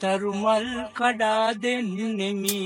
තරුමල් කඩා දෙන්නෙමි.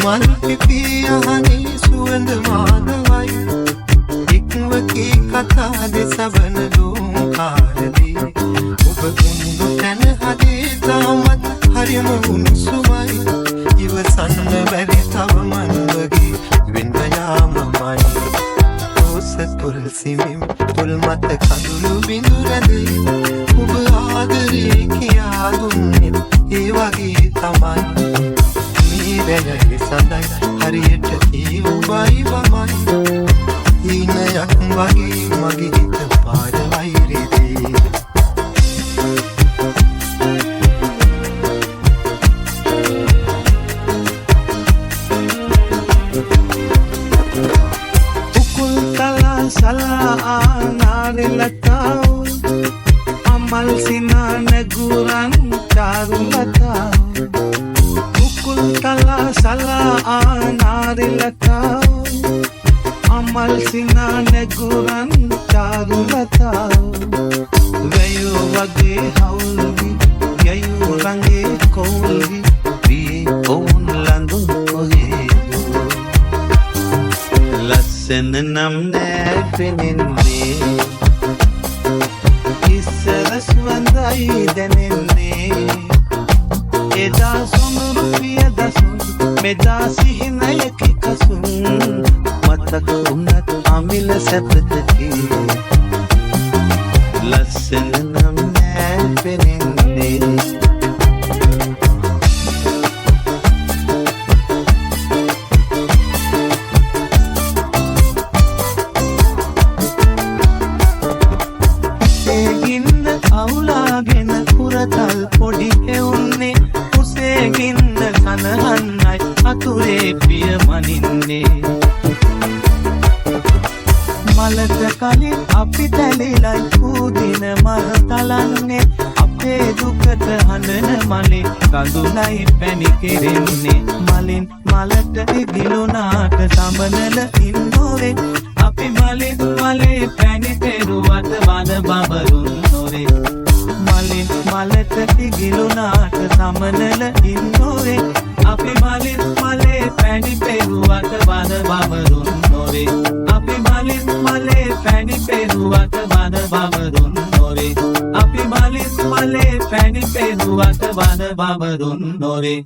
මල් පිපියහනේ සුවඳ මානවයි එක්වකේ කතා දෙසවන ලෝකාරදී ඔබ උණු තැන හදේ තාමත් හරිම උණුසුමයි ඉවසන්න බැරි තව මන් වගේ වෙන්න යාමමයි රෝස තුල් සිමින් තුල් මත කඳුළු බිඳු රැඳේ ඔබ ආදරේ කියා දුන්නේ ඒ වගේ තමයි වැයගේ සඳයි හරියට ඒ උබයි වමයි හීනයක් වගේ මගේ හිත පාර වෛරෙදී උකුල් තලා සලා නාරලතාව Amal සිනා නගුරන් චාරුලතාව kala sala anarelata amal sina neguran charulata veyo wage haulgi yayu range koulgi vi on landu kohe lassen nam ne peninne isras vandai denenne eda sonuru piyada මෙදා සිහිනයකි කසුන් මතක උනත් අමිල සැපතකි ලස්සන නම් නෑ පෙනෙන්නේ ඒ ගින්න අවුලාගෙන පුරතල් පොඩි එවුන්නේ උසේ ගින්න කනහන්නයි අතුරේ පිය මනින්නේ මලට කලින් අපි තැලිලයි කූදින මල් තලන්නේ අපේ දුකට හඬන මලේ කඳුලයි පැණි කෙරෙන්නේ මලින් මලට ඉගිලුනාට සමනල ඉන්නෝරේ අපි මලින් මලේ පැණි පෙරුවට වන බබරුන් නොරේ මලින් මලට ඉගිලුනාට සමනල ඉන්නෝරේ අපි මලින් මලේ පැණි පෙරුවට වන බවරුන් නොවේ අපි මලින් මලේ පැණි පෙරුවට වන බවරුන් නොවේ අපි මලින් මලේ පැණි පෙරුවට වන බවරුන් නොවේ